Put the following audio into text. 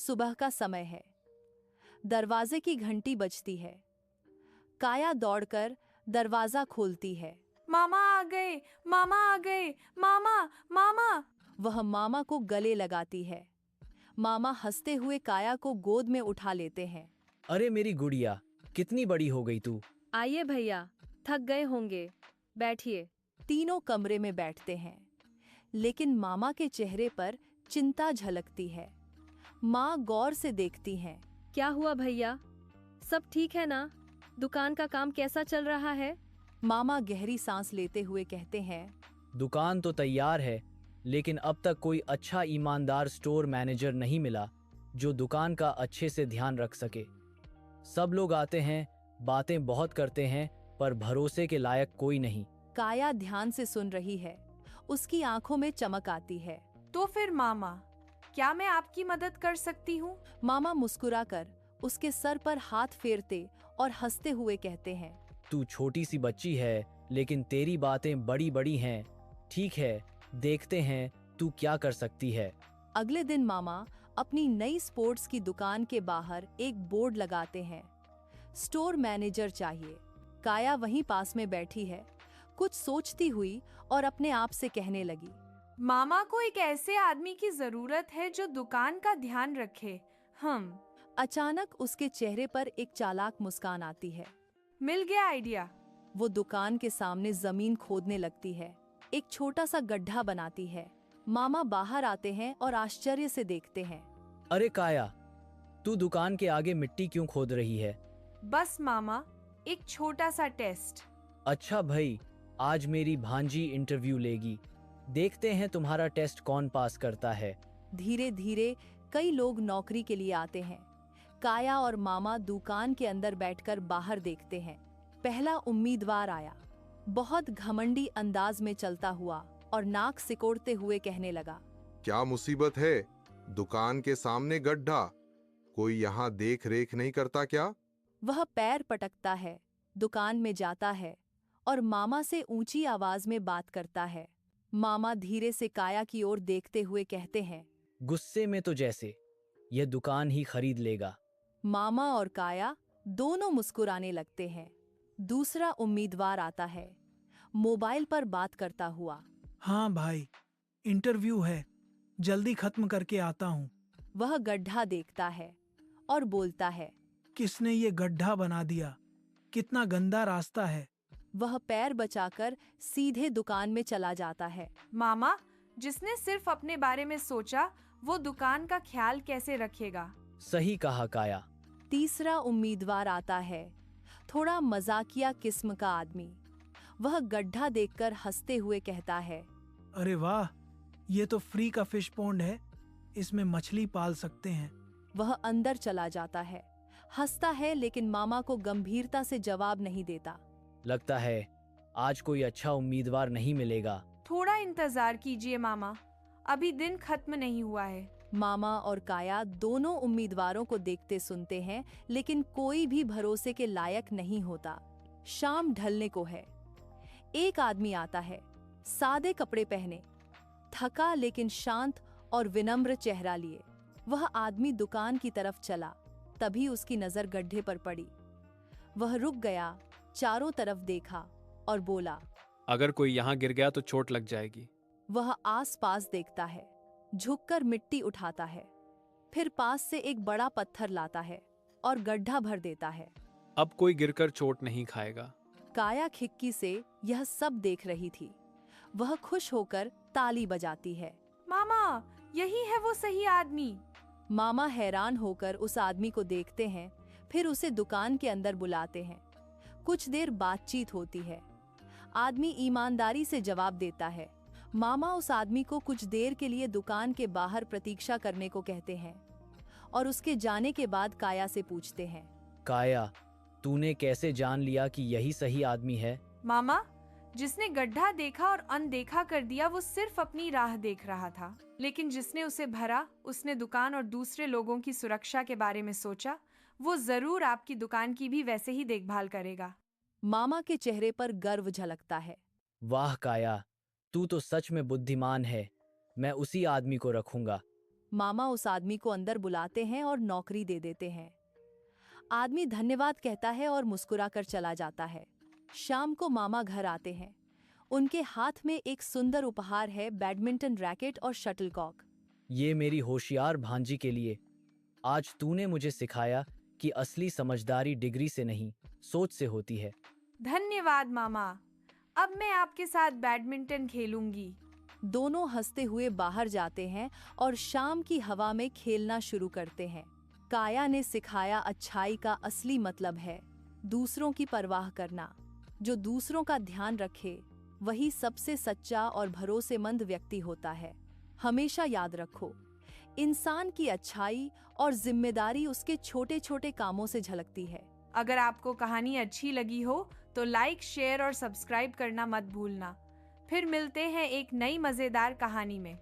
सुबह का समय है। दरवाजे की घंटी बजती है। काया दौड़कर दरवाजा खोलती है। मामा आ गए, मामा आ गए, मामा, मामा। वह मामा को गले लगाती है। मामा हंसते हुए काया को गोद में उठा लेते हैं। अरे मेरी गुड़िया, कितनी बड़ी हो गई तू। आइए भैया, थक गए होंगे, बैठिए। तीनों कमरे में बैठते हैं, लेकिन मामा के चेहरे पर चिंता झलकती है। माँ गौर से देखती हैं। क्या हुआ भैया, सब ठीक है ना? दुकान का काम कैसा चल रहा है? मामा गहरी सांस लेते हुए कहते हैं। दुकान तो तैयार है, लेकिन अब तक कोई अच्छा ईमानदार स्टोर मैनेजर नहीं मिला जो दुकान का अच्छे से ध्यान रख सके। सब लोग आते हैं, बातें बहुत करते हैं, पर भरोसे के लायक कोई नहीं। काया ध्यान से सुन रही है। उसकी आंखों में चमक आती है। तो फिर मामा, क्या मैं आपकी मदद कर सकती हूँ? मामा मुस्कुराकर उसके सर पर हाथ फेरते और हंसते हुए कहते हैं। तू छोटी सी बच्ची है, लेकिन तेरी बातें बड़ी बड़ी हैं। ठीक है, देखते हैं तू क्या कर सकती है। अगले दिन मामा अपनी नई स्पोर्ट्स की दुकान के बाहर एक बोर्ड लगाते हैं। स्टोर मैनेजर चाहिए। काया वहीं पास में बैठी है, कुछ सोचती हुई और अपने आप से कहने लगी। मामा को एक ऐसे आदमी की जरूरत है जो दुकान का ध्यान रखे। हम अचानक उसके चेहरे पर एक चालाक मुस्कान आती है। मिल गया आइडिया। वो दुकान के सामने जमीन खोदने लगती है, एक छोटा सा गड्ढा बनाती है। मामा बाहर आते हैं और आश्चर्य से देखते हैं। अरे काया, तू दुकान के आगे मिट्टी क्यों खोद रही है? बस मामा, एक छोटा सा टेस्ट। अच्छा भाई, आज मेरी भांजी इंटरव्यू लेगी। देखते हैं तुम्हारा टेस्ट कौन पास करता है। धीरे धीरे कई लोग नौकरी के लिए आते हैं। काया और मामा दुकान के अंदर बैठकर बाहर देखते हैं। पहला उम्मीदवार आया। बहुत घमंडी अंदाज में चलता हुआ और नाक सिकोड़ते हुए कहने लगा। क्या मुसीबत है? दुकान के सामने गड्ढा, कोई यहाँ देख रेख नहीं करता क्या? वह पैर पटकता है, दुकान में जाता है और मामा से ऊंची आवाज में बात करता है। मामा धीरे से काया की ओर देखते हुए कहते हैं। गुस्से में तो जैसे यह दुकान ही खरीद लेगा। मामा और काया दोनों मुस्कुराने लगते हैं। दूसरा उम्मीदवार आता है, मोबाइल पर बात करता हुआ। हाँ भाई, इंटरव्यू है, जल्दी खत्म करके आता हूँ। वह गड्ढा देखता है और बोलता है। किसने ये गड्ढा बना दिया? कितना गंदा रास्ता है। वह पैर बचाकर सीधे दुकान में चला जाता है। मामा, जिसने सिर्फ अपने बारे में सोचा, वो दुकान का ख्याल कैसे रखेगा? सही कहा काया। तीसरा उम्मीदवार आता है, थोड़ा मजाकिया किस्म का आदमी। वह गड्ढा देखकर हंसते हुए कहता है। अरे वाह, ये तो फ्री का फिश पॉन्ड है, इसमें मछली पाल सकते हैं। वह अंदर चला जाता है, हंसता है, लेकिन मामा को गंभीरता से जवाब नहीं देता। लगता है आज कोई अच्छा उम्मीदवार नहीं मिलेगा। थोड़ा इंतजार कीजिए मामा, अभी दिन खत्म नहीं हुआ है। मामा और काया दोनों उम्मीदवारों को देखते सुनते हैं, लेकिन कोई भी भरोसे के लायक नहीं होता। शाम ढलने को है। एक आदमी आता है, सादे कपड़े पहने, थका लेकिन शांत और विनम्र चेहरा लिए। वह आदमी दुकान की तरफ चला, तभी उसकी नजर गड्ढे पर पड़ी। वह रुक गया, चारों तरफ देखा और बोला। अगर कोई यहाँ गिर गया तो चोट लग जाएगी। वह आस-पास देखता है, झुककर मिट्टी उठाता है, फिर पास से एक बड़ा पत्थर लाता है और गड्ढा भर देता है। अब कोई गिरकर चोट नहीं खाएगा। काया खिड़की से यह सब देख रही थी। वह खुश होकर ताली बजाती है। मामा, यही है वो सही आदमी। मामा हैरान होकर उस आदमी को देखते हैं, फिर उसे दुकान के अंदर बुलाते हैं। कुछ देर बातचीत होती है। आदमी ईमानदारी से जवाब देता है। मामा उस आदमी को कुछ देर के लिए दुकान के बाहर प्रतीक्षा करने को कहते हैं और उसके जाने के बाद काया से पूछते हैं। काया, तूने कैसे जान लिया कि यही सही आदमी है? मामा, जिसने गड्ढा देखा और अनदेखा कर दिया वो सिर्फ अपनी राह देख रहा था, लेकिन जिसने उसे भरा, उसने दुकान और दूसरे लोगों की सुरक्षा के बारे में सोचा, वो जरूर आपकी दुकान की भी वैसे ही देखभाल करेगा। मामा के चेहरे पर गर्व झलकता है। वाह काया, तू तो सच में बुद्धिमान है। मैं उसी आदमी को रखूंगा। मामा उस आदमी को अंदर बुलाते हैं और नौकरी दे देते हैं। आदमी धन्यवाद कहता है और मुस्कुराकर चला जाता है। शाम को मामा घर आते हैं। उनके हाथ में एक सुंदर उपहार है, बैडमिंटन रैकेट और शटलकॉक। ये मेरी होशियार भांजी के लिए। आज तूने मुझे सिखाया कि असली समझदारी डिग्री से नहीं, सोच से होती है। धन्यवाद मामा। अब मैं आपके साथ बैडमिंटन खेलूंगी। दोनों हंसते हुए बाहर जाते हैं और शाम की हवा में खेलना शुरू करते हैं। काया ने सिखाया अच्छाई का असली मतलब है दूसरों की परवाह करना। जो दूसरों का ध्यान रखे वही सबसे सच्चा और भरोसेमंद व्यक्ति होता है। हमेशा याद रखो, इंसान की अच्छाई और जिम्मेदारी उसके छोटे छोटे कामों से झलकती है। अगर आपको कहानी अच्छी लगी हो तो लाइक, शेयर और सब्सक्राइब करना मत भूलना। फिर मिलते हैं एक नई मजेदार कहानी में।